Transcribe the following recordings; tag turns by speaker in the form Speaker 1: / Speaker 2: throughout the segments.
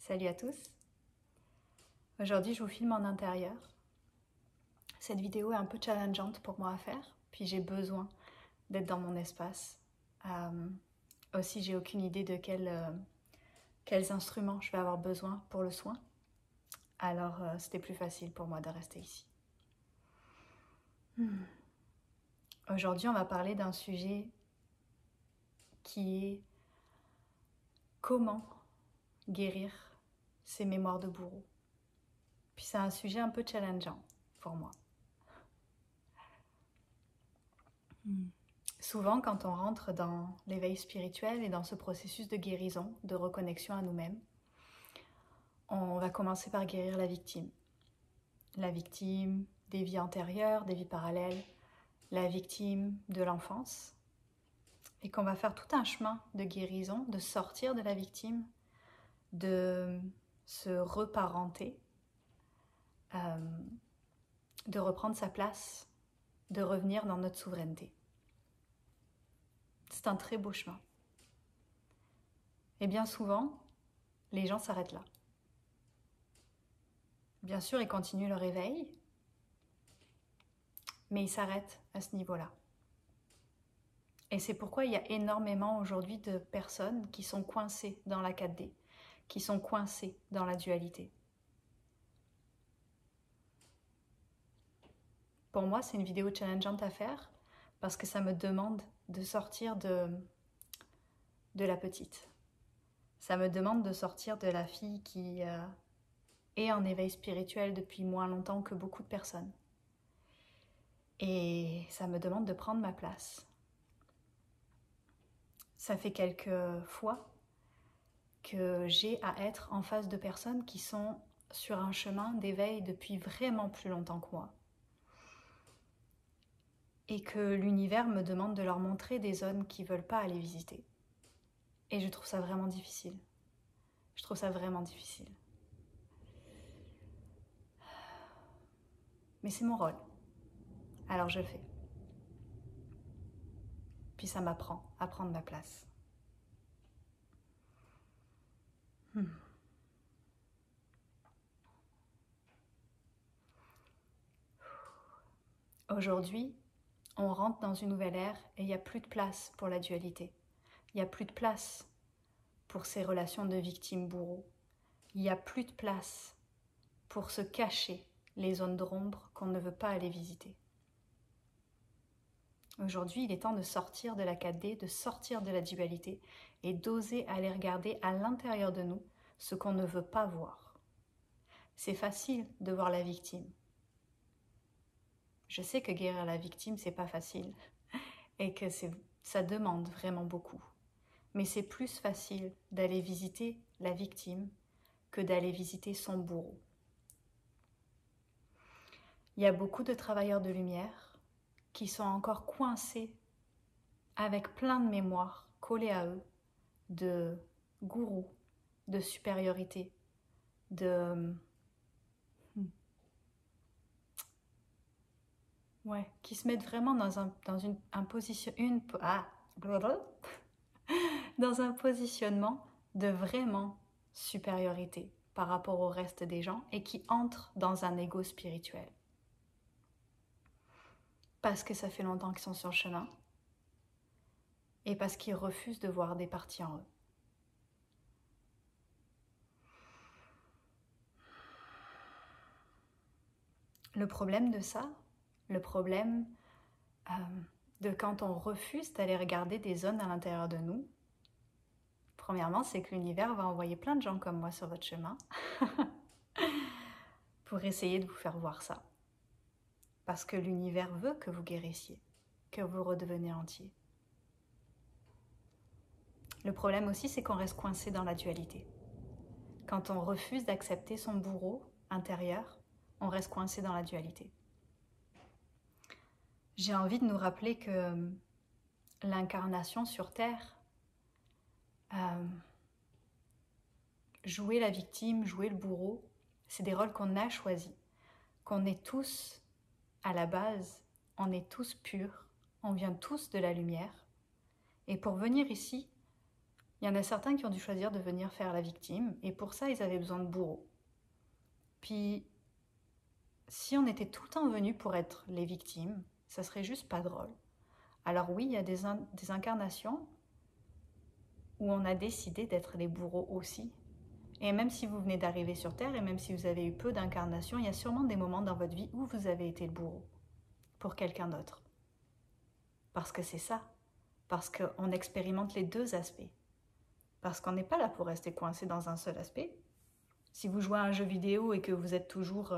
Speaker 1: Salut à tous. Aujourd'hui, je vous filme en intérieur. Cette vidéo est un peu challengeante pour moi à faire, puis j'ai besoin d'être dans mon espace. Aussi, j'ai aucune idée de quels instruments je vais avoir besoin pour le soin. Alors, c'était plus facile pour moi de rester ici. Aujourd'hui, on va parler d'un sujet qui est comment guérir ses mémoires de bourreau. Puis c'est un sujet un peu challengeant pour moi. Souvent, quand on rentre dans l'éveil spirituel et dans ce processus de guérison, de reconnexion à nous-mêmes, on va commencer par guérir la victime. La victime des vies antérieures, des vies parallèles, la victime de l'enfance. Et qu'on va faire tout un chemin de guérison, de sortir de la victime, de se reparenter, de reprendre sa place, de revenir dans notre souveraineté. C'est un très beau chemin. Et bien souvent, les gens s'arrêtent là. Bien sûr, ils continuent leur éveil, mais ils s'arrêtent à ce niveau-là. Et c'est pourquoi il y a énormément aujourd'hui de personnes qui sont coincées dans la 4D, qui sont coincées dans la dualité. Pour moi, c'est une vidéo challengeante à faire parce que ça me demande de sortir de la petite. Ça me demande de sortir de la fille qui est en éveil spirituel depuis moins longtemps que beaucoup de personnes. Et ça me demande de prendre ma place. Ça fait quelques fois que j'ai à être en face de personnes qui sont sur un chemin d'éveil depuis vraiment plus longtemps que moi. Et que l'univers me demande de leur montrer des zones qu'ils ne veulent pas aller visiter. Et je trouve ça vraiment difficile. Je trouve ça vraiment difficile. Mais c'est mon rôle. Alors je le fais. Puis ça m'apprend à prendre ma place. Aujourd'hui, on rentre dans une nouvelle ère et il n'y a plus de place pour la dualité. Il n'y a plus de place pour ces relations de victime-bourreau. Il n'y a plus de place pour se cacher les zones d'ombre qu'on ne veut pas aller visiter. Aujourd'hui, il est temps de sortir de la 4D, de sortir de la dualité et d'oser aller regarder à l'intérieur de nous ce qu'on ne veut pas voir. C'est facile de voir la victime. Je sais que guérir la victime, c'est pas facile et que ça demande vraiment beaucoup. Mais c'est plus facile d'aller visiter la victime que d'aller visiter son bourreau. Il y a beaucoup de travailleurs de lumière qui sont encore coincés avec plein de mémoires collées à eux, de gourou, de supériorité, qui se mettent vraiment dans un positionnement de vraiment supériorité par rapport au reste des gens et qui entrent dans un ego spirituel. Parce que ça fait longtemps qu'ils sont sur le chemin et parce qu'ils refusent de voir des parties en eux. Le problème de ça, le problème de quand on refuse d'aller regarder des zones à l'intérieur de nous, premièrement, c'est que l'univers va envoyer plein de gens comme moi sur votre chemin pour essayer de vous faire voir ça. Parce que l'univers veut que vous guérissiez, que vous redeveniez entier. Le problème aussi, c'est qu'on reste coincé dans la dualité. Quand on refuse d'accepter son bourreau intérieur, on reste coincé dans la dualité. J'ai envie de nous rappeler que l'incarnation sur Terre, jouer la victime, jouer le bourreau, c'est des rôles qu'on a choisis, qu'on est tous à la base, on est tous purs, on vient tous de la lumière. Et pour venir ici, Il y en a certains qui ont dû choisir de venir faire la victime, et pour ça, ils avaient besoin de bourreaux. Puis, si on était tout le temps venus pour être les victimes, ça serait juste pas drôle. Alors oui, il y a des incarnations où on a décidé d'être les bourreaux aussi. Et même si vous venez d'arriver sur Terre, et même si vous avez eu peu d'incarnations, il y a sûrement des moments dans votre vie où vous avez été le bourreau pour quelqu'un d'autre. Parce que c'est ça. Parce qu'on expérimente les deux aspects. Parce qu'on n'est pas là pour rester coincé dans un seul aspect. Si vous jouez à un jeu vidéo et que vous êtes toujours...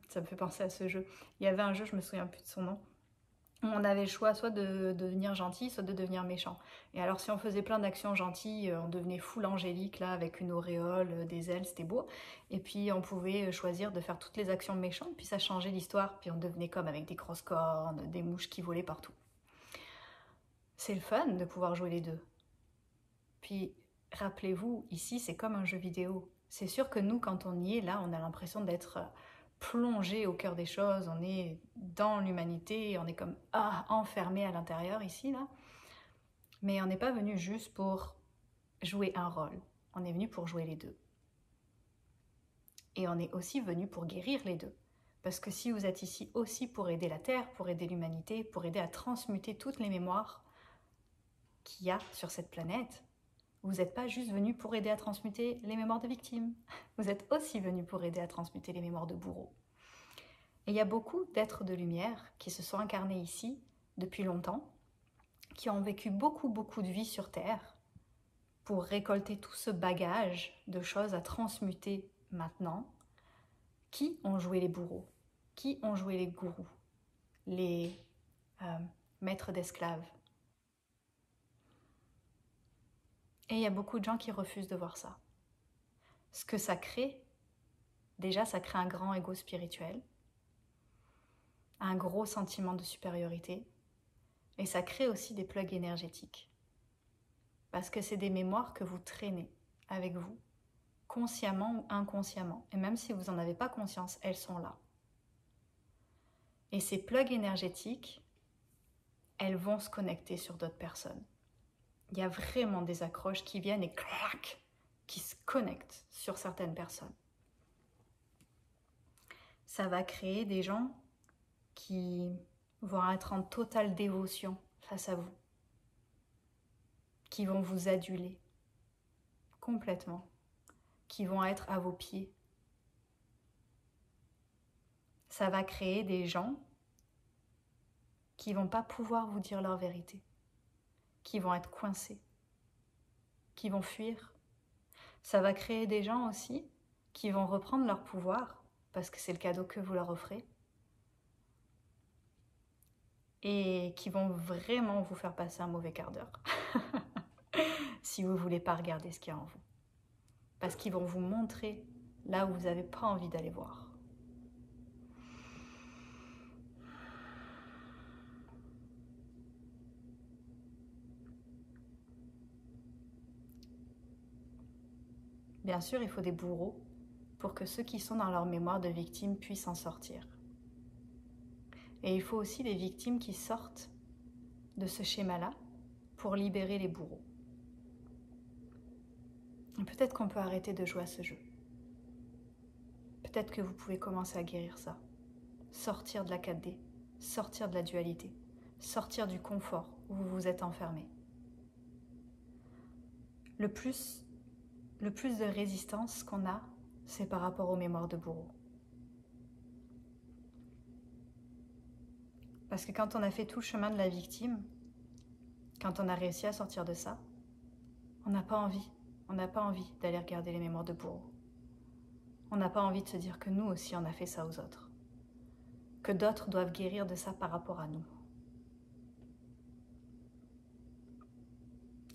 Speaker 1: ça me fait penser à ce jeu. Il y avait un jeu, je me souviens plus de son nom, où on avait le choix soit de devenir gentil, soit de devenir méchant. Et alors si on faisait plein d'actions gentilles, on devenait full angélique, là, avec une auréole, des ailes, c'était beau. Et puis on pouvait choisir de faire toutes les actions méchantes, puis ça changeait l'histoire. Puis on devenait comme avec des grosses cornes, des mouches qui volaient partout. C'est le fun de pouvoir jouer les deux. Puis, rappelez-vous, ici, c'est comme un jeu vidéo. C'est sûr que nous, quand on y est, là, on a l'impression d'être plongé au cœur des choses, on est dans l'humanité, on est comme enfermé à l'intérieur, ici, là. Mais on n'est pas venu juste pour jouer un rôle, on est venu pour jouer les deux. Et on est aussi venu pour guérir les deux. Parce que si vous êtes ici aussi pour aider la Terre, pour aider l'humanité, pour aider à transmuter toutes les mémoires qu'il y a sur cette planète, vous n'êtes pas juste venu pour aider à transmuter les mémoires de victimes. Vous êtes aussi venu pour aider à transmuter les mémoires de bourreaux. Et il y a beaucoup d'êtres de lumière qui se sont incarnés ici depuis longtemps, qui ont vécu beaucoup de vies sur Terre pour récolter tout ce bagage de choses à transmuter maintenant, qui ont joué les bourreaux, qui ont joué les gourous, les maîtres d'esclaves. Et il y a beaucoup de gens qui refusent de voir ça. Ce que ça crée, déjà ça crée un grand ego spirituel, un gros sentiment de supériorité, et ça crée aussi des plugs énergétiques. Parce que c'est des mémoires que vous traînez avec vous, consciemment ou inconsciemment. Et même si vous n'en avez pas conscience, elles sont là. Et ces plugs énergétiques, elles vont se connecter sur d'autres personnes. Il y a vraiment des accroches qui viennent et clac, qui se connectent sur certaines personnes. Ça va créer des gens qui vont être en totale dévotion face à vous, qui vont vous aduler complètement, qui vont être à vos pieds. Ça va créer des gens qui vont pas pouvoir vous dire leur vérité, qui vont être coincés, qui vont fuir. Ça va créer des gens aussi qui vont reprendre leur pouvoir, parce que c'est le cadeau que vous leur offrez, et qui vont vraiment vous faire passer un mauvais quart d'heure, si vous voulez pas regarder ce qu'il y a en vous. Parce qu'ils vont vous montrer là où vous n'avez pas envie d'aller voir. Bien sûr, il faut des bourreaux pour que ceux qui sont dans leur mémoire de victimes puissent en sortir. Et il faut aussi des victimes qui sortent de ce schéma-là pour libérer les bourreaux. Et peut-être qu'on peut arrêter de jouer à ce jeu. Peut-être que vous pouvez commencer à guérir ça. Sortir de la 4D, sortir de la dualité, sortir du confort où vous vous êtes enfermé. Le plus de résistance qu'on a, c'est par rapport aux mémoires de bourreaux. Parce que quand on a fait tout le chemin de la victime, quand on a réussi à sortir de ça, on n'a pas envie. On n'a pas envie d'aller regarder les mémoires de bourreaux. On n'a pas envie de se dire que nous aussi on a fait ça aux autres. Que d'autres doivent guérir de ça par rapport à nous.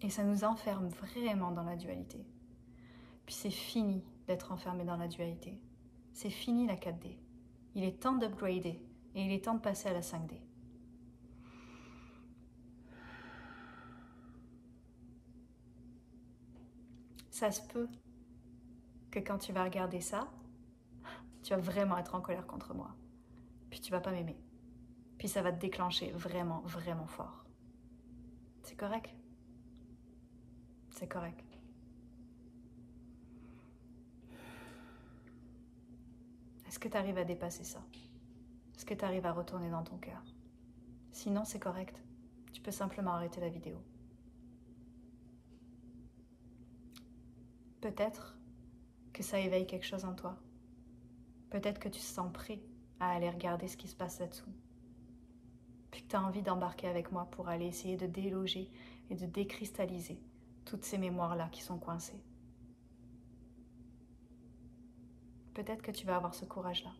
Speaker 1: Et ça nous enferme vraiment dans la dualité. Puis c'est fini d'être enfermé dans la dualité. C'est fini la 4D. Il est temps d'upgrader et il est temps de passer à la 5D. Ça se peut que quand tu vas regarder ça, tu vas vraiment être en colère contre moi. Puis tu vas pas m'aimer. Puis ça va te déclencher vraiment fort. C'est correct. C'est correct. Est-ce que tu arrives à dépasser ça? Est-ce que tu arrives à retourner dans ton cœur? Sinon, c'est correct. Tu peux simplement arrêter la vidéo. Peut-être que ça éveille quelque chose en toi. Peut-être que tu te sens prêt à aller regarder ce qui se passe là-dessous. Puis que tu as envie d'embarquer avec moi pour aller essayer de déloger et de décristalliser toutes ces mémoires-là qui sont coincées. Peut-être que tu vas avoir ce courage-là.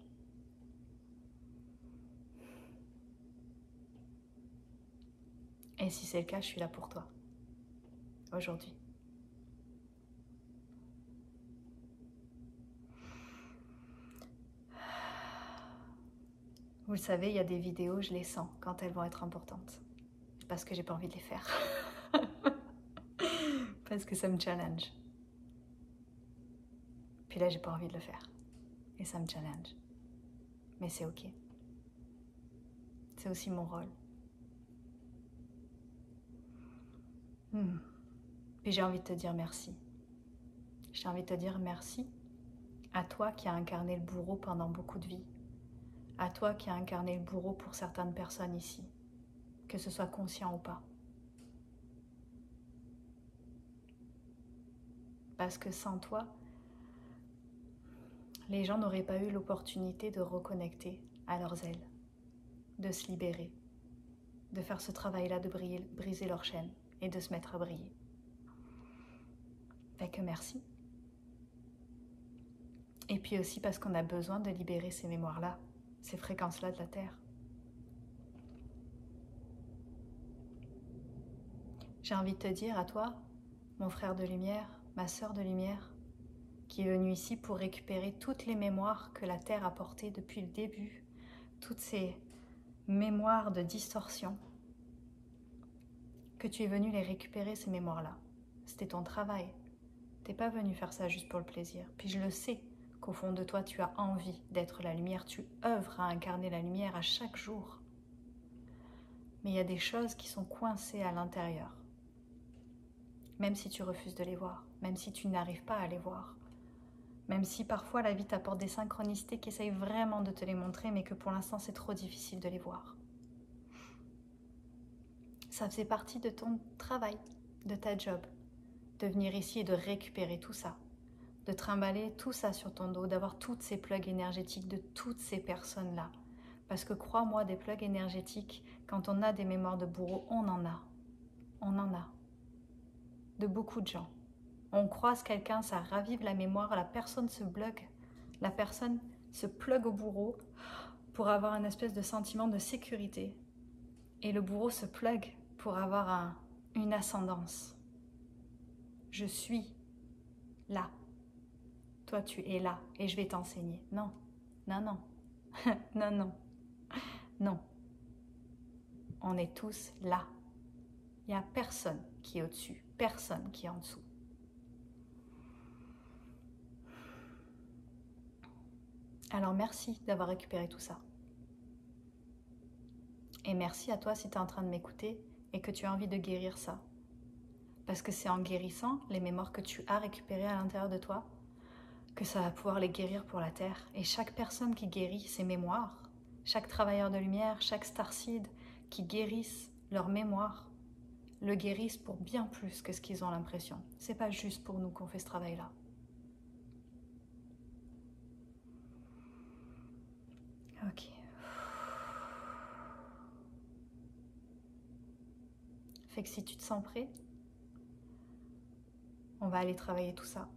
Speaker 1: Et si c'est le cas, je suis là pour toi, aujourd'hui. Vous le savez, il y a des vidéos, je les sens quand elles vont être importantes. Parce que j'ai pas envie de les faire. Parce que ça me challenge. Puis là, j'ai pas envie de le faire. Et ça me challenge. Mais c'est ok. C'est aussi mon rôle. Puis j'ai envie de te dire merci. J'ai envie de te dire merci à toi qui as incarné le bourreau pendant beaucoup de vies. À toi qui as incarné le bourreau pour certaines personnes ici. Que ce soit conscient ou pas. Parce que sans toi, les gens n'auraient pas eu l'opportunité de reconnecter à leurs ailes, de se libérer, de faire ce travail-là, de briser leur chaîne et de se mettre à briller. Fait que merci. Et puis aussi parce qu'on a besoin de libérer ces mémoires-là, ces fréquences-là de la Terre. J'ai envie de te dire à toi, mon frère de lumière, ma sœur de lumière, qui est venu ici pour récupérer toutes les mémoires que la Terre a portées depuis le début, toutes ces mémoires de distorsion, que tu es venu les récupérer, ces mémoires-là. C'était ton travail. T'es pas venu faire ça juste pour le plaisir. Puis je le sais qu'au fond de toi, tu as envie d'être la lumière, tu œuvres à incarner la lumière à chaque jour. Mais il y a des choses qui sont coincées à l'intérieur. Même si tu refuses de les voir, même si tu n'arrives pas à les voir. Même si parfois la vie t'apporte des synchronicités qui essayent vraiment de te les montrer, mais que pour l'instant c'est trop difficile de les voir. Ça faisait partie de ton travail, de ta job, de venir ici et de récupérer tout ça, de trimballer tout ça sur ton dos, d'avoir toutes ces plugs énergétiques de toutes ces personnes-là. Parce que crois-moi, des plugs énergétiques, quand on a des mémoires de bourreau, on en a. On en a. De beaucoup de gens. On croise quelqu'un, ça ravive la mémoire, la personne se bloque, la personne se plug au bourreau pour avoir un espèce de sentiment de sécurité. Et le bourreau se plug pour avoir une ascendance. Je suis là. Toi, tu es là et je vais t'enseigner. Non, non, non, non, non, non. On est tous là. Il n'y a personne qui est au-dessus, personne qui est en dessous. Alors merci d'avoir récupéré tout ça. Et merci à toi si tu es en train de m'écouter et que tu as envie de guérir ça. Parce que c'est en guérissant les mémoires que tu as récupérées à l'intérieur de toi que ça va pouvoir les guérir pour la Terre. Et chaque personne qui guérit ses mémoires, chaque travailleur de lumière, chaque starseed qui guérissent leurs mémoires, le guérissent pour bien plus que ce qu'ils ont l'impression. C'est pas juste pour nous qu'on fait ce travail-là. Ok. Fait que si tu te sens prêt, on va aller travailler tout ça.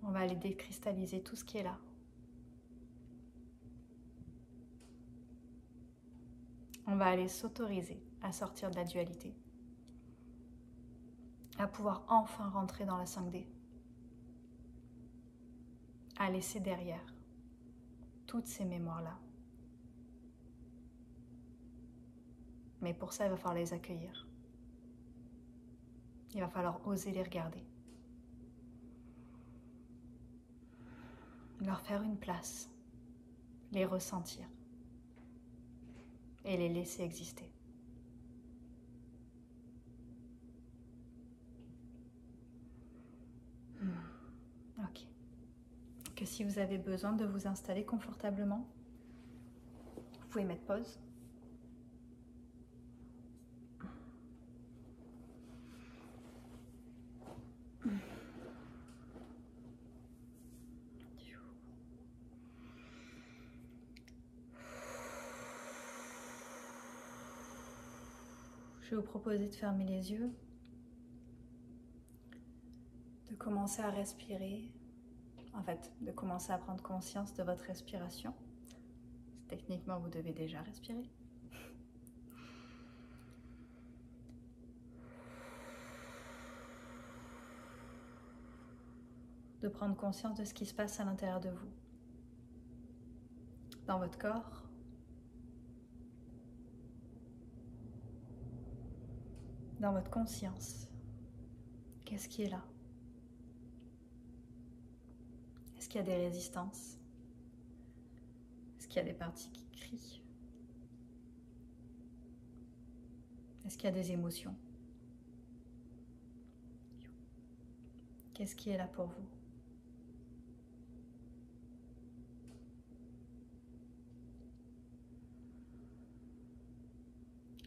Speaker 1: On va aller décristalliser tout ce qui est là. On va aller s'autoriser à sortir de la dualité. À pouvoir enfin rentrer dans la 5D. À laisser derrière toutes ces mémoires-là. Mais pour ça, il va falloir les accueillir. Il va falloir oser les regarder. Leur faire une place. Les ressentir. Et les laisser exister. que si vous avez besoin de vous installer confortablement, vous pouvez mettre pause. Je vais vous proposer de fermer les yeux, de commencer à respirer, de commencer à prendre conscience de votre respiration. Techniquement, vous devez déjà respirer. De prendre conscience de ce qui se passe à l'intérieur de vous, dans votre corps, dans votre conscience. Qu'est-ce qui est là? Est-ce qu'il y a des résistances? Est-ce qu'il y a des parties qui crient? Est-ce qu'il y a des émotions? Qu'est-ce qui est là pour vous?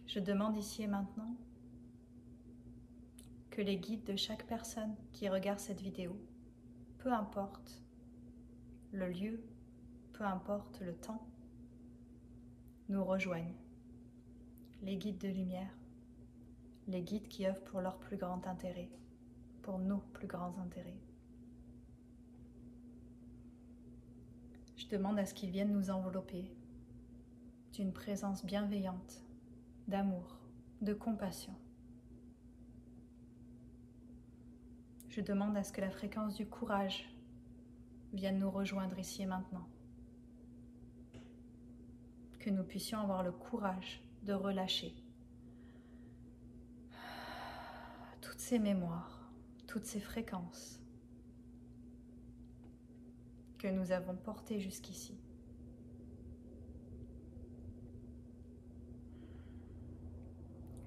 Speaker 1: Je demande ici et maintenant que les guides de chaque personne qui regarde cette vidéo, peu importe le lieu, peu importe le temps, nous rejoignent. Les guides de lumière, les guides qui œuvrent pour leur plus grand intérêt, pour nos plus grands intérêts. Je demande à ce qu'ils viennent nous envelopper d'une présence bienveillante, d'amour, de compassion. Je demande à ce que la fréquence du courage vienne nous rejoindre ici et maintenant. Que nous puissions avoir le courage de relâcher toutes ces mémoires, toutes ces fréquences que nous avons portées jusqu'ici.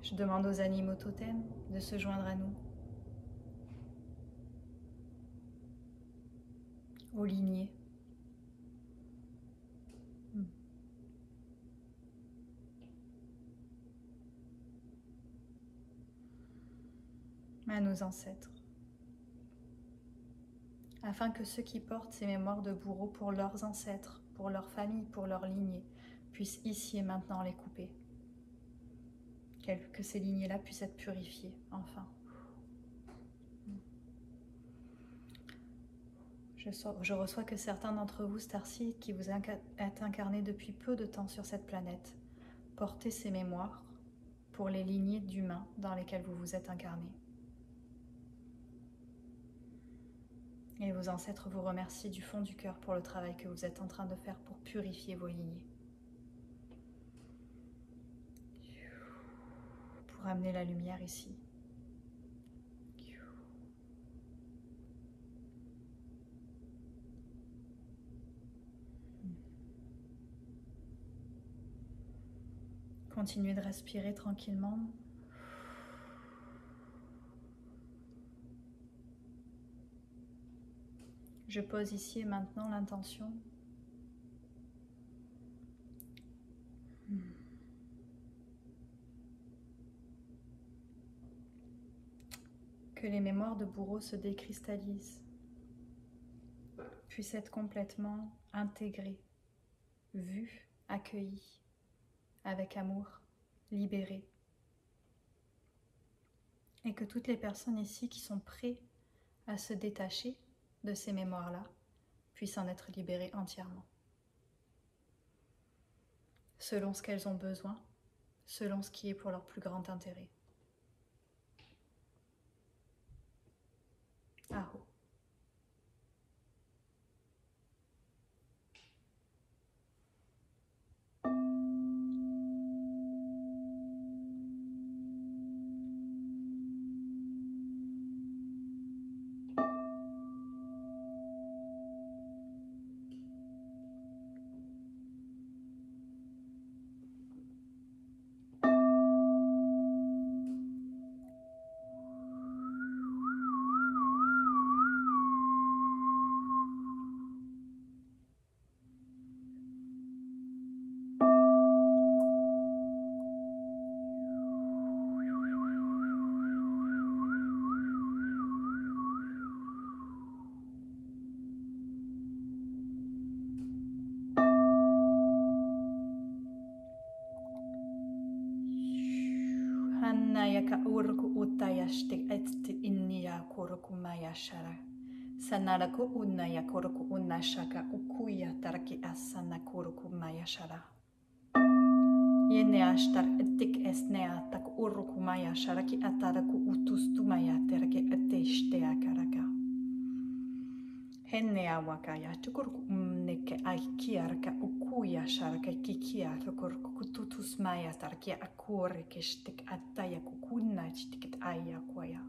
Speaker 1: Je demande aux animaux totems de se joindre à nous, aux lignées, à nos ancêtres, afin que ceux qui portent ces mémoires de bourreaux pour leurs ancêtres, pour leur famille, pour leur lignée, puissent ici et maintenant les couper. Que ces lignées-là puissent être purifiées, enfin. Je reçois que certains d'entre vous, Starseed, qui vous êtes incarnés depuis peu de temps sur cette planète, portez ces mémoires pour les lignées d'humains dans lesquelles vous vous êtes incarnés. Et vos ancêtres vous remercient du fond du cœur pour le travail que vous êtes en train de faire pour purifier vos lignées. Pour amener la lumière ici. Continuez de respirer tranquillement. Je pose ici et maintenant l'intention que les mémoires de bourreaux se décristallisent, puissent être complètement intégrées, vues, accueillies, avec amour, libérées. Et que toutes les personnes ici qui sont prêtes à se détacher de ces mémoires-là puissent en être libérées entièrement. Selon ce qu'elles ont besoin, selon ce qui est pour leur plus grand intérêt. Aho. kurku utayashti etsti innia kurku mayashara. Sanaraku unaya kurku unashaka ukuya tarki asana kurku mayashara. Yene ashtar etik esnea tak urku mayashara ki ataraku utustumaya terke eteshtea karaka. Henne awakaya tukurku neke aikiarka ukuya sharka kikia tukurku kututus maya tarkia akore keshtik ataya kukuna chtikit aya kwaya.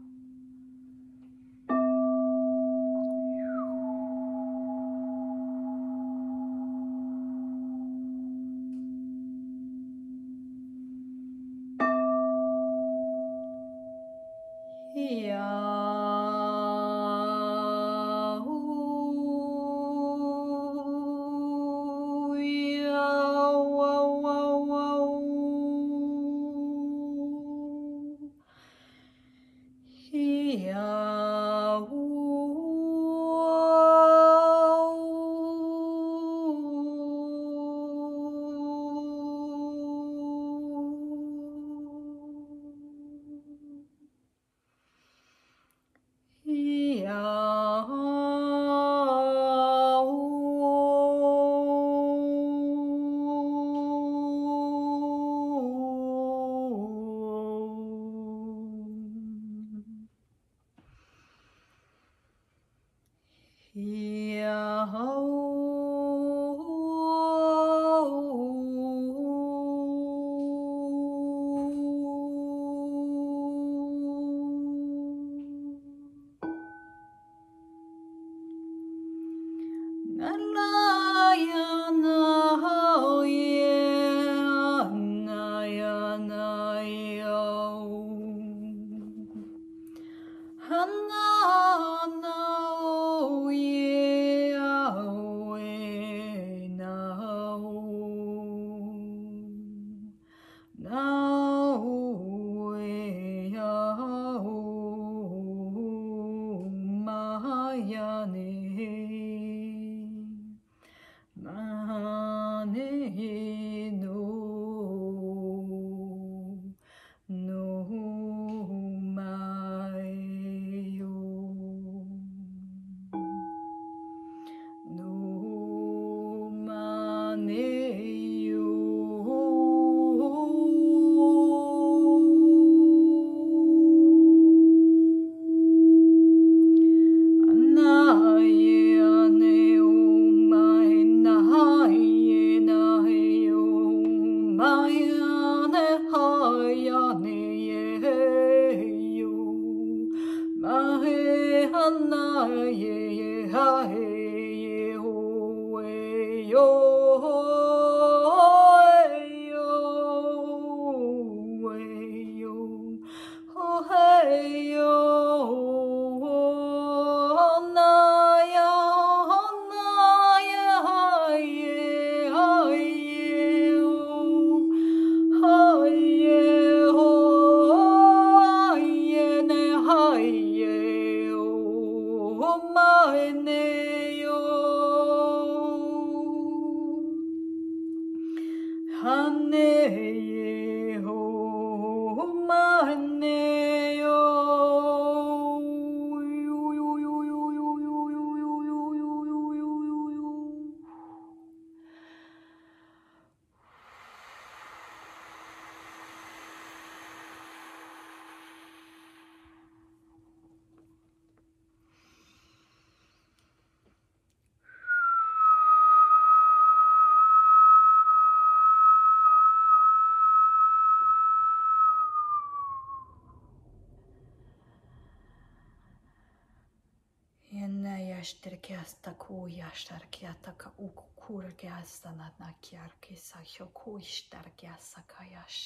Speaker 1: Yashterkiasta kuyashtarkiataka ukukurkiastana nakiarkisa hyokuishtarkiasakayash.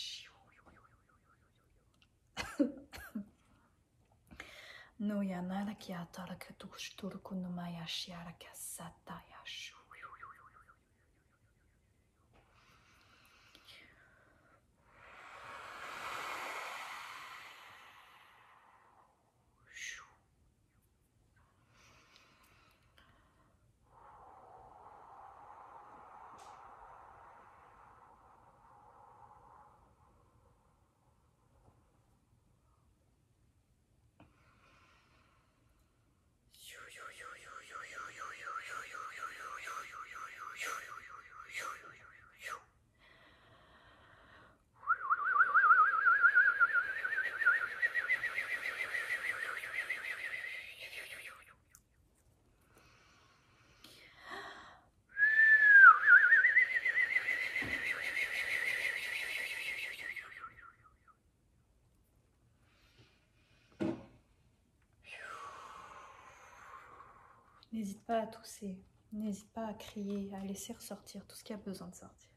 Speaker 1: No yanara kiatara ketushturkunumayashiara kasatayash. N'hésite pas à tousser, n'hésite pas à crier, à laisser ressortir tout ce qui a besoin de sortir.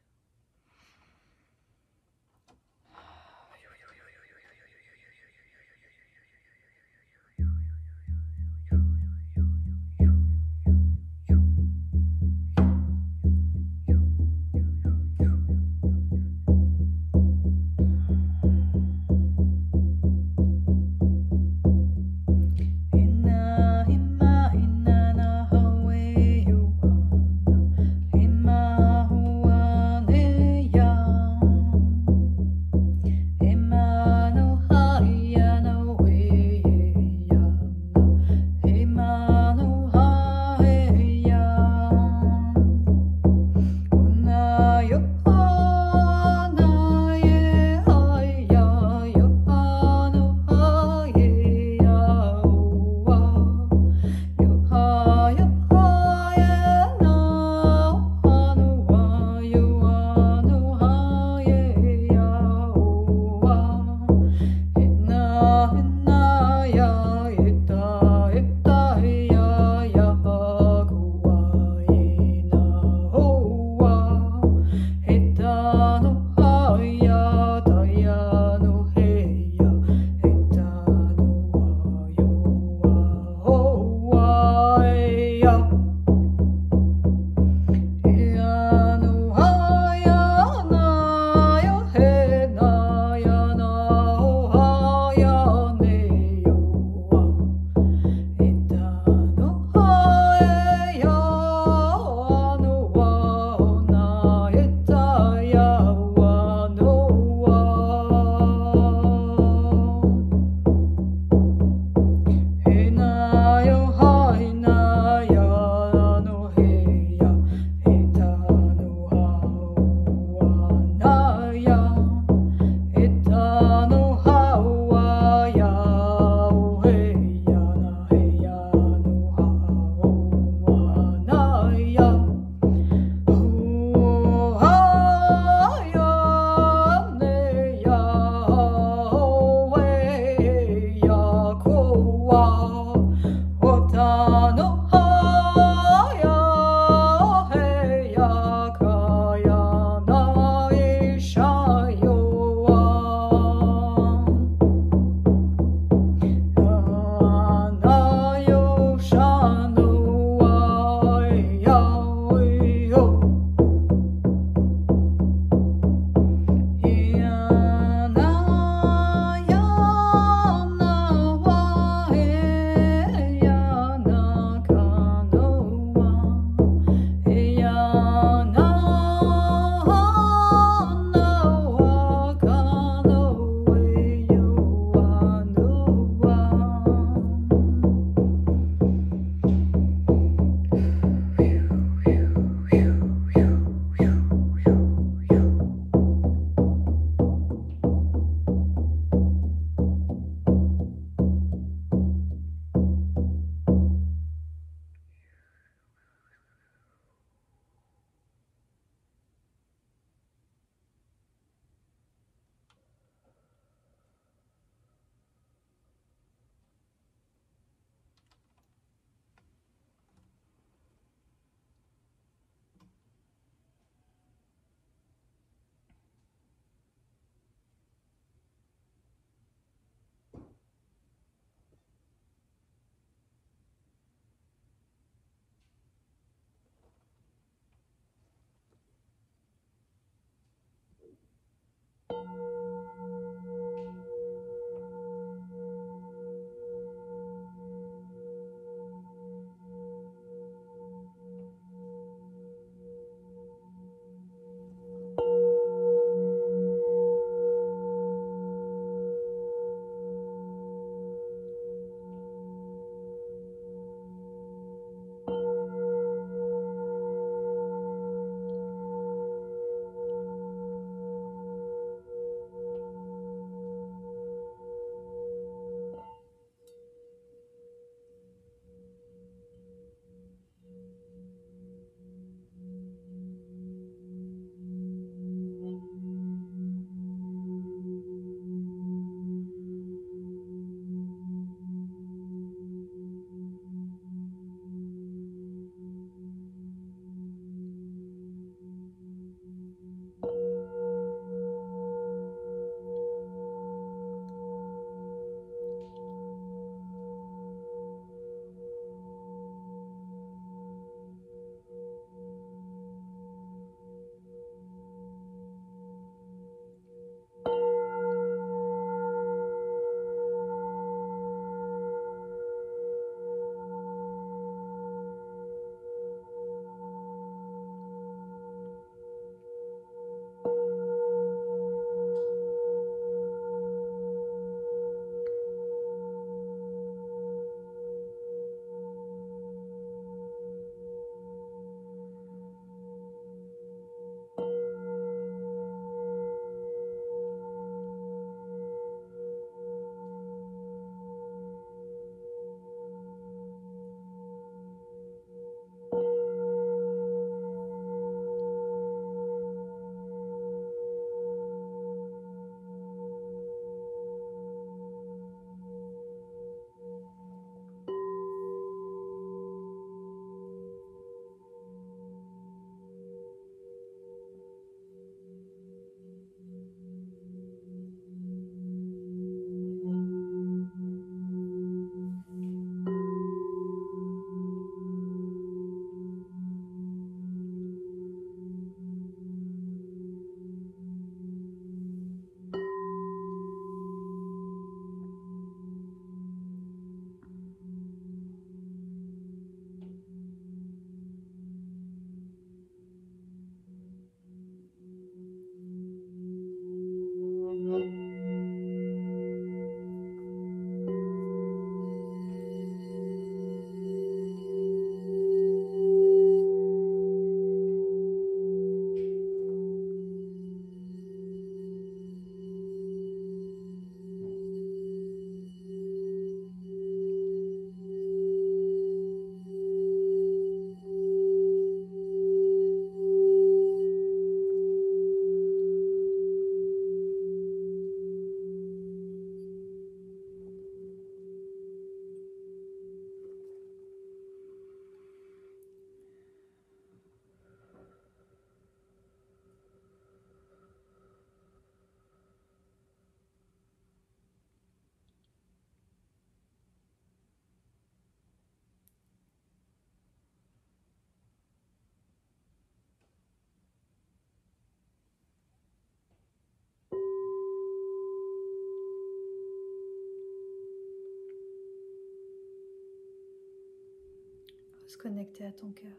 Speaker 1: Ose connecter à ton cœur.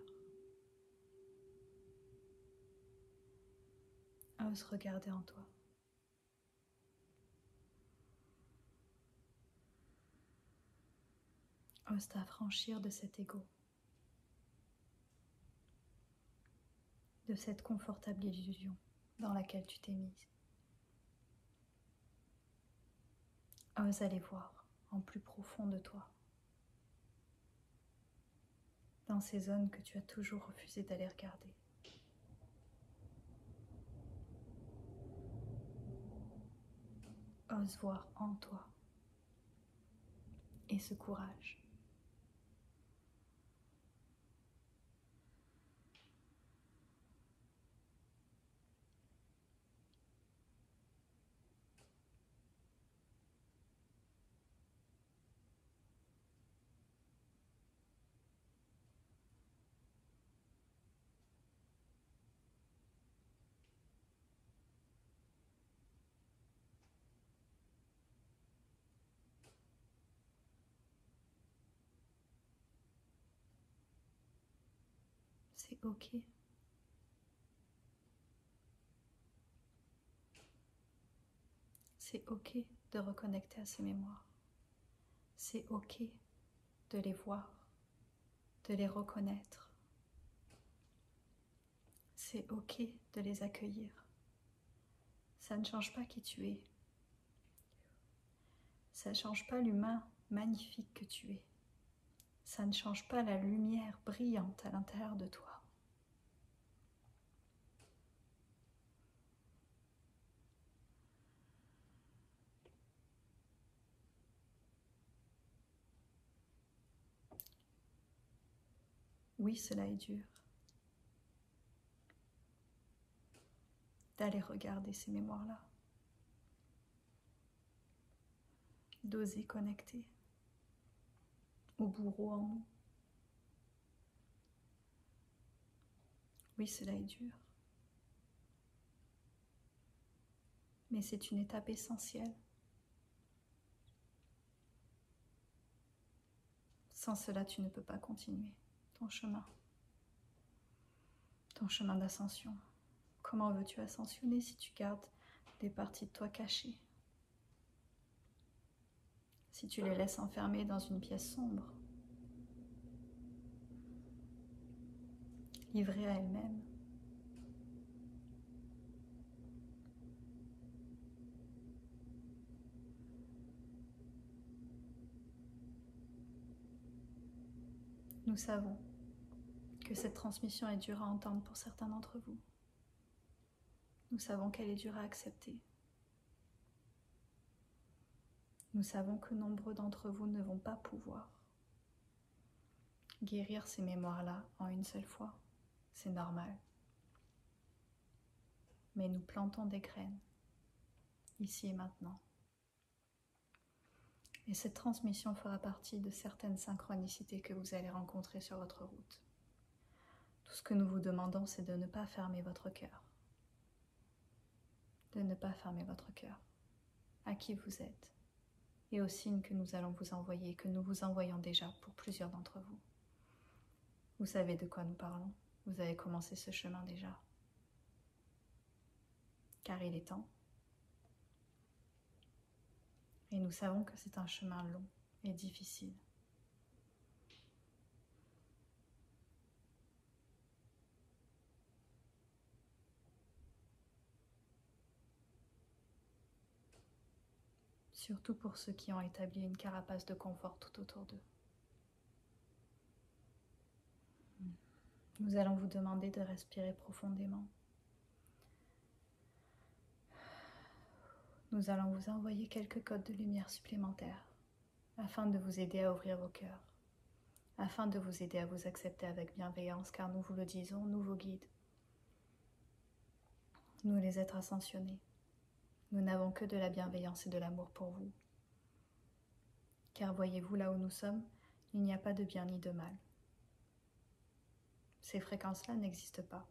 Speaker 1: Ose regarder en toi. Ose t'affranchir de cet ego, de cette confortable illusion dans laquelle tu t'es mise. Ose aller voir en plus profond de toi, dans ces zones que tu as toujours refusé d'aller regarder. Ose voir en toi et ce courage. C'est ok. C'est ok de reconnecter à ces mémoires. C'est ok de les voir, de les reconnaître. C'est ok de les accueillir. Ça ne change pas qui tu es. Ça ne change pas l'humain magnifique que tu es. Ça ne change pas la lumière brillante à l'intérieur de toi. Oui, cela est dur. D'aller regarder ces mémoires-là. D'oser connecter au bourreau en nous. Oui, cela est dur. Mais c'est une étape essentielle. Sans cela, tu ne peux pas continuer ton chemin d'ascension. Comment veux-tu ascensionner si tu gardes des parties de toi cachées? Si tu les laisses enfermer dans une pièce sombre, livrées à elles-mêmes. Nous savons que cette transmission est dure à entendre pour certains d'entre vous. Nous savons qu'elle est dure à accepter. Nous savons que nombreux d'entre vous ne vont pas pouvoir guérir ces mémoires-là en une seule fois. C'est normal. Mais nous plantons des graines, ici et maintenant. Et cette transmission fera partie de certaines synchronicités que vous allez rencontrer sur votre route. Tout ce que nous vous demandons, c'est de ne pas fermer votre cœur. De ne pas fermer votre cœur à qui vous êtes et aux signes que nous allons vous envoyer, que nous vous envoyons déjà pour plusieurs d'entre vous. Vous savez de quoi nous parlons, vous avez commencé ce chemin déjà. Car il est temps. Et nous savons que c'est un chemin long et difficile. Surtout pour ceux qui ont établi une carapace de confort tout autour d'eux. Nous allons vous demander de respirer profondément. Nous allons vous envoyer quelques codes de lumière supplémentaires afin de vous aider à ouvrir vos cœurs, afin de vous aider à vous accepter avec bienveillance, car nous vous le disons, nous vos guides, nous les êtres ascensionnés, nous n'avons que de la bienveillance et de l'amour pour vous. Car voyez-vous, là où nous sommes, il n'y a pas de bien ni de mal. Ces fréquences-là n'existent pas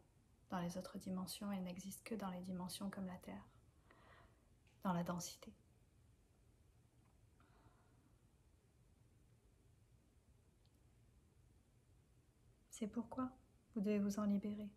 Speaker 1: dans les autres dimensions, elles n'existent que dans les dimensions comme la Terre, dans la densité. C'est pourquoi vous devez vous en libérer.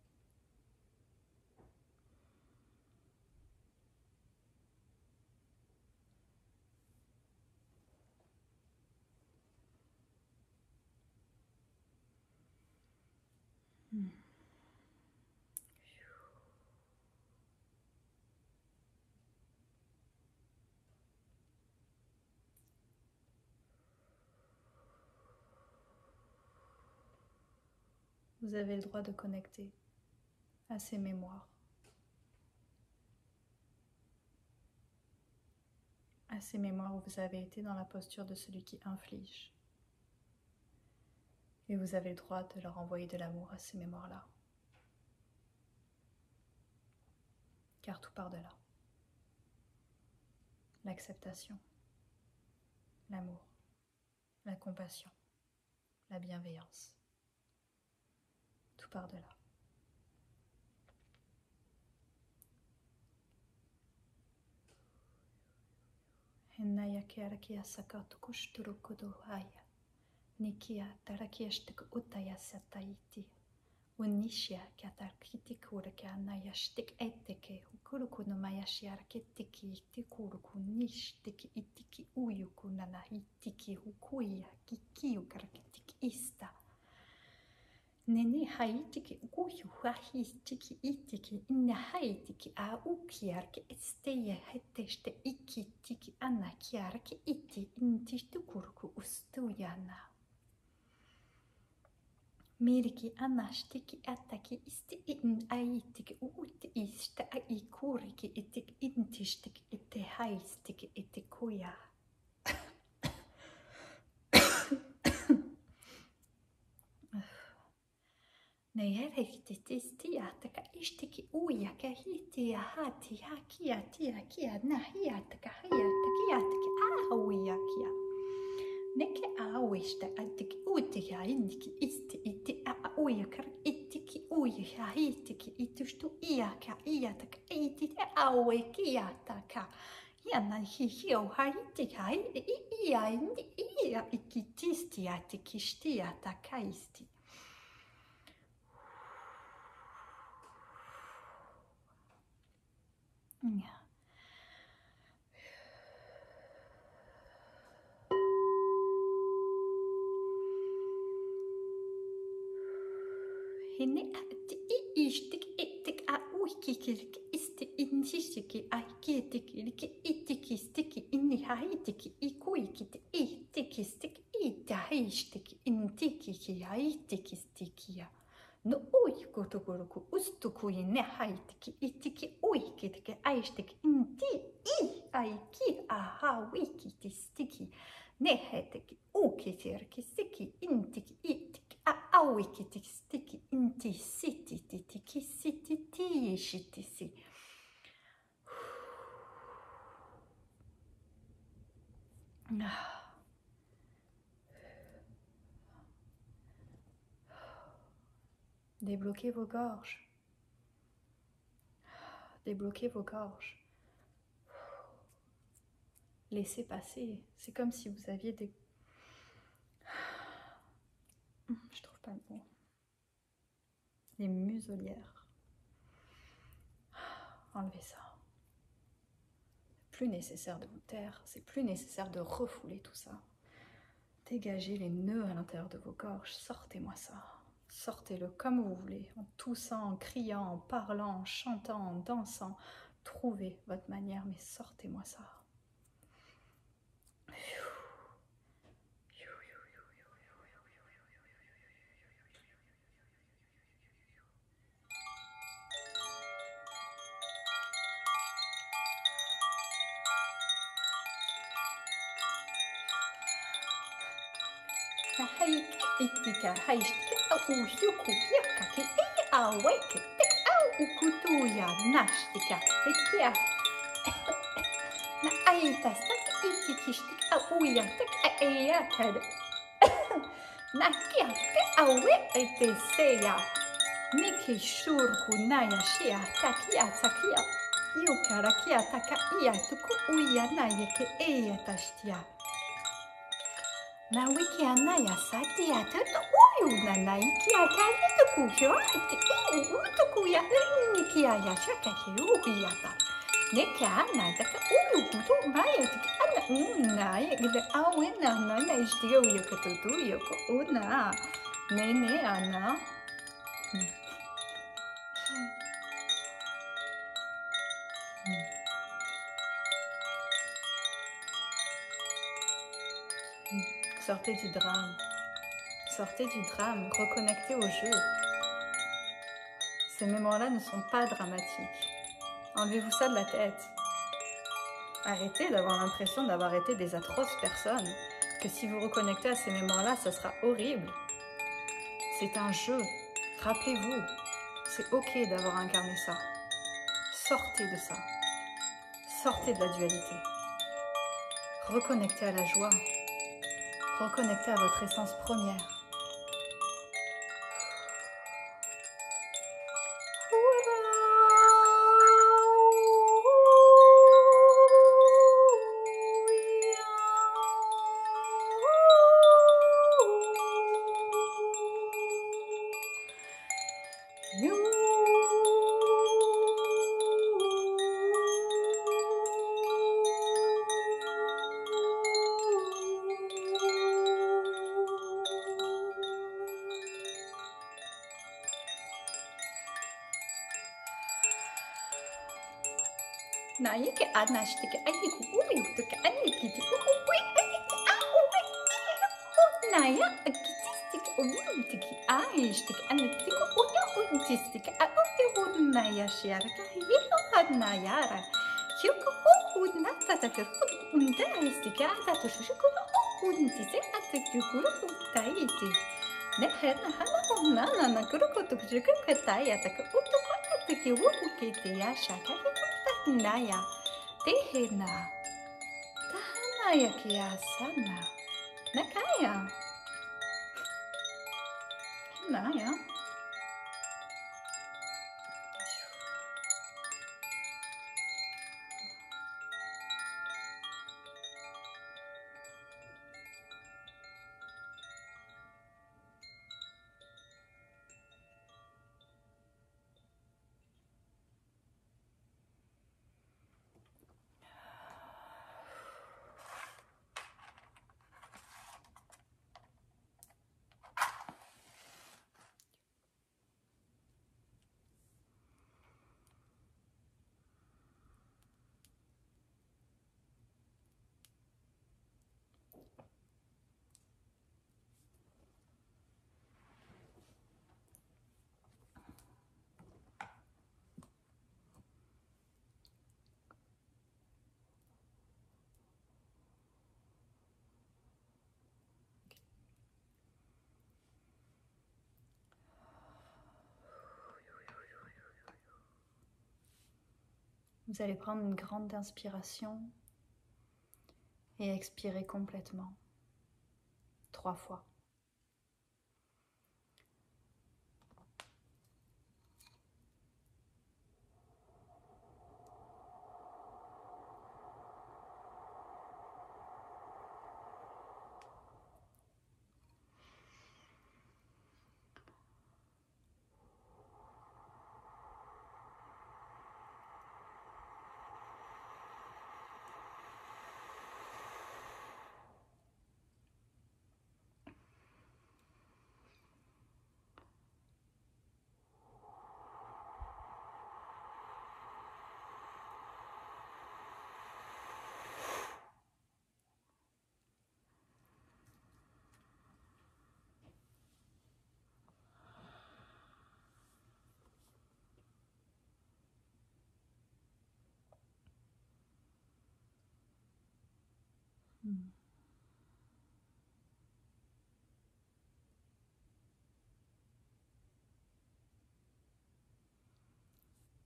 Speaker 1: Vous avez le droit de connecter à ces mémoires, à ces mémoires où vous avez été dans la posture de celui qui inflige. Et vous avez le droit de leur envoyer de l'amour à ces mémoires-là. Car tout part de là. L'acceptation, l'amour, la compassion, la bienveillance. Tout part de là. Hennaya kiarakia sakatu kushturu kuduhaya. Nikia tarakiashtik utaya sataiti. Unishia katarkitikura kanayashtik eteke. Ukuruku no mayashiarakitiki tikuruku nishtiki itiki uyuku nanahitiki hukuya kikiu karakitiki ista. Nene haitiki uyu hahitiki itiki inna haitiki a ukiarki esteya heteste ikitiki anna kiarki iti intishtukurku ustuyana. Miriki anashtiki ataki isti in aitiki uti ista aikuriki itik intishtiki ite haistiki itikuya. Neyerehtitistia taka ishtiki uya kahitia hati hakia tia kia nahia taka hia takia taka auya kia. Neke awishta atiki utia indiki isti iti auya kar itiki uya hitiki itustu ia ka ia taka iti awe kia taka. Yana hihio haiti hai ia indi ia ikitisti atikishtia takaisti. Hine ati ishtik itik a uikikirik isti inshishiki a kitikiriki itikistiki inni haitiki ikuikiti itikistik itahistiki intikiki a itikistikia. No uikutukuruku ustukuyi ne haitiki itiki uikitiki aistiki inti I aiki aha wikitistiki. Neheteki ukitirki stiki intiki itiki awikiti stiki inti siti titiki siti tishitisi. Débloquez vos gorges. Débloquez vos gorges. Laissez passer. C'est comme si vous aviez des... Je trouve pas le mot. Des muselières. Enlevez ça. Plus nécessaire de vous taire. C'est plus nécessaire de refouler tout ça. Dégagez les nœuds à l'intérieur de vos gorges. Sortez-moi ça. Sortez-le comme vous voulez. En toussant, en criant, en parlant, en chantant, en dansant. Trouvez votre manière, mais sortez-moi ça. Itika haishtika au yuku yakaki aweke au ukutuya nashtika ikia na aita stak itikishtik au yatek ayated na kiate awe eteseya niki shurku naya shia takia takia yukara kia taka iya tuku uya nayeke eyatashtia. Na wiki ana ya sati ya tuto uyu na na iki ya kari to kuhyo ati u to kuya niki ya ya shaka ki u ya ta. Ne kya na ta ka uyu kuto ba ya ti ana na ya gida awe na na ishtiga uyu ka to tu yo ko una. Ne ana. Sortez du drame. Sortez du drame. Reconnectez au jeu. Ces mémoires-là ne sont pas dramatiques. Enlevez-vous ça de la tête. Arrêtez d'avoir l'impression d'avoir été des atroces personnes. Que si vous reconnectez à ces mémoires-là, ça sera horrible. C'est un jeu. Rappelez-vous, c'est ok d'avoir incarné ça. Sortez de ça. Sortez de la dualité. Reconnectez à la joie. Reconnectez à votre essence première. Na yake ana shi take aiki ku uwi take ani kiti uwi na ya kiti take uwi take ai shi take ani take uwi take a uwi na ya shi ara ka yi na yara yuko uwi na ta ta ka unda take ata to shi ko uwi take ata kuru ta iti ne hana na kuru ko to shi ka ta ya ta ka uto ko ata ki uwi kiti ya shaka Naya, tehena, tahanaya kiasana, nakaya, naya. Vous allez prendre une grande inspiration et expirer complètement. 3 fois.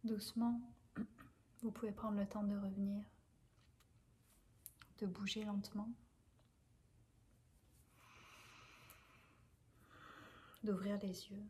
Speaker 1: Doucement, vous pouvez prendre le temps de revenir, de bouger lentement, d'ouvrir les yeux.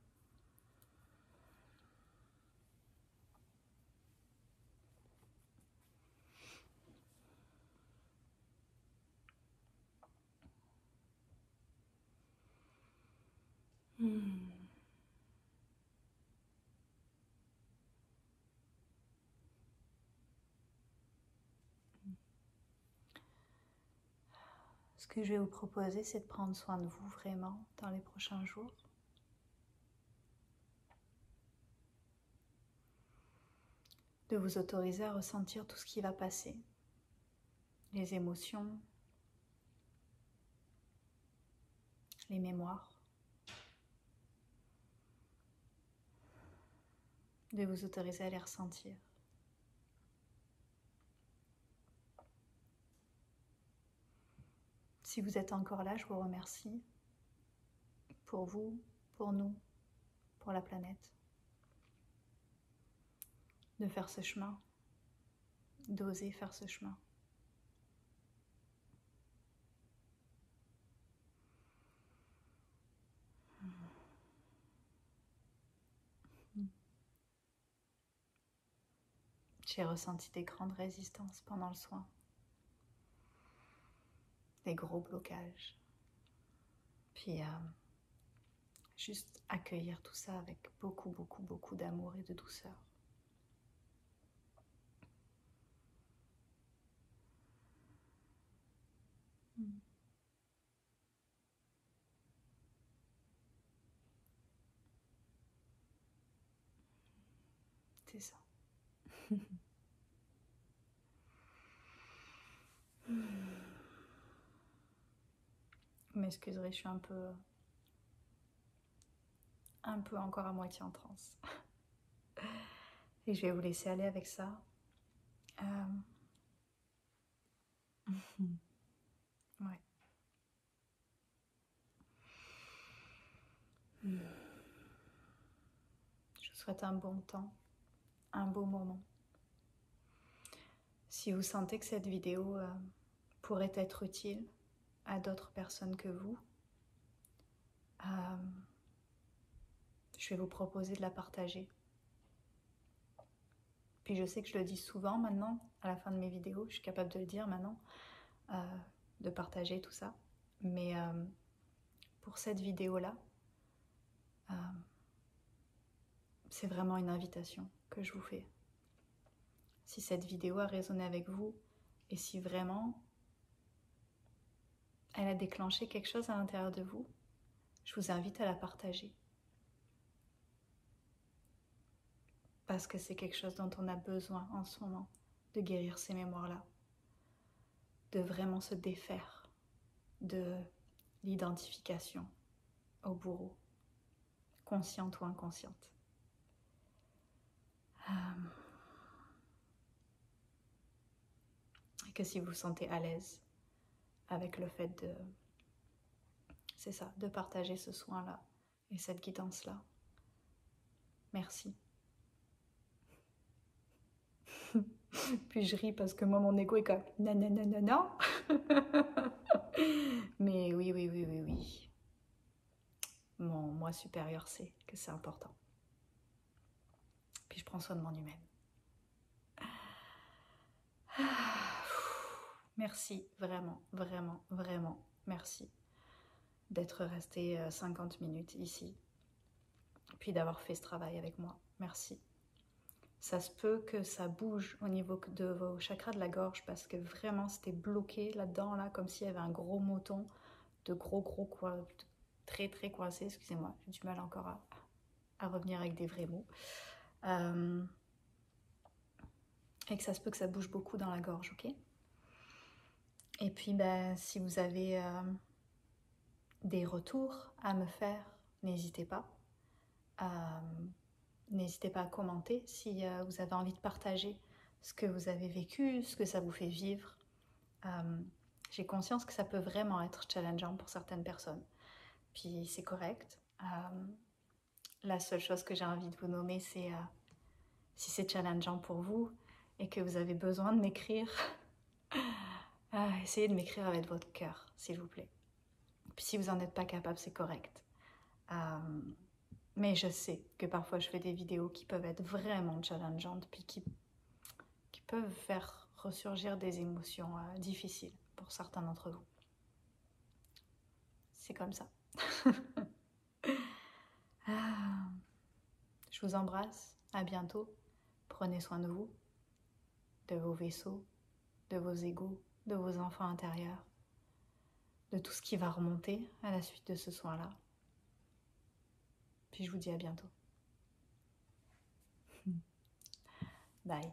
Speaker 1: Ce que je vais vous proposer, c'est de prendre soin de vous vraiment dans les prochains jours. De vous autoriser à ressentir tout ce qui va passer, les émotions, les mémoires. De vous autoriser à les ressentir. Si vous êtes encore là, je vous remercie pour vous, pour nous, pour la planète. De faire ce chemin, d'oser faire ce chemin. J'ai ressenti des grandes résistances pendant le soin, des gros blocages. Puis juste accueillir tout ça avec beaucoup, beaucoup, beaucoup d'amour et de douceur. C'est ça. Vous m'excuserez, je suis un peu encore à moitié en transe. Et je vais vous laisser aller avec ça. Ouais. Je vous souhaite un bon temps, un beau moment. Si vous sentez que cette vidéo pourrait être utile à d'autres personnes que vous, je vais vous proposer de la partager. Puis je sais que je le dis souvent maintenant, à la fin de mes vidéos, je suis capable de le dire maintenant, de partager tout ça. Mais pour cette vidéo-là, c'est vraiment une invitation que je vous fais. Si cette vidéo a résonné avec vous, et si vraiment elle a déclenché quelque chose à l'intérieur de vous, je vous invite à la partager. Parce que c'est quelque chose dont on a besoin en ce moment, de guérir ces mémoires-là, de vraiment se défaire de l'identification au bourreau, consciente ou inconsciente. Et que si vous vous sentez à l'aise avec le fait de, c'est ça, de partager ce soin-là et cette guidance-là, merci. Puis je ris parce que moi, mon ego est comme non, non, non, non, non. Mais oui, oui, oui, oui, oui. Mon moi supérieur sait que c'est important. Puis je prends soin de mon humaine. Merci, vraiment, vraiment, vraiment, merci d'être resté 50 minutes ici, puis d'avoir fait ce travail avec moi. Merci. Ça se peut que ça bouge au niveau de vos chakras de la gorge parce que vraiment c'était bloqué là-dedans, là, comme s'il y avait un gros mouton de gros quoi, très très coincé, excusez-moi, j'ai du mal encore à revenir avec des vrais mots. Et que ça se peut que ça bouge beaucoup dans la gorge, ok? Et puis, ben, si vous avez des retours à me faire, n'hésitez pas. N'hésitez pas à commenter si vous avez envie de partager ce que vous avez vécu, ce que ça vous fait vivre. J'ai conscience que ça peut vraiment être challengeant pour certaines personnes. Puis c'est correct. La seule chose que j'ai envie de vous nommer, c'est si c'est challengeant pour vous et que vous avez besoin de m'écrire, essayez de m'écrire avec votre cœur, s'il vous plaît. Puis si vous n'en êtes pas capable, c'est correct. Mais je sais que parfois je fais des vidéos qui peuvent être vraiment challengeantes, puis qui peuvent faire ressurgir des émotions difficiles pour certains d'entre vous. C'est comme ça. Je vous embrasse, à bientôt. Prenez soin de vous, de vos vaisseaux, de vos égos, de vos enfants intérieurs. de tout ce qui va remonter à la suite de ce soin-là. Puis je vous dis à bientôt. Bye.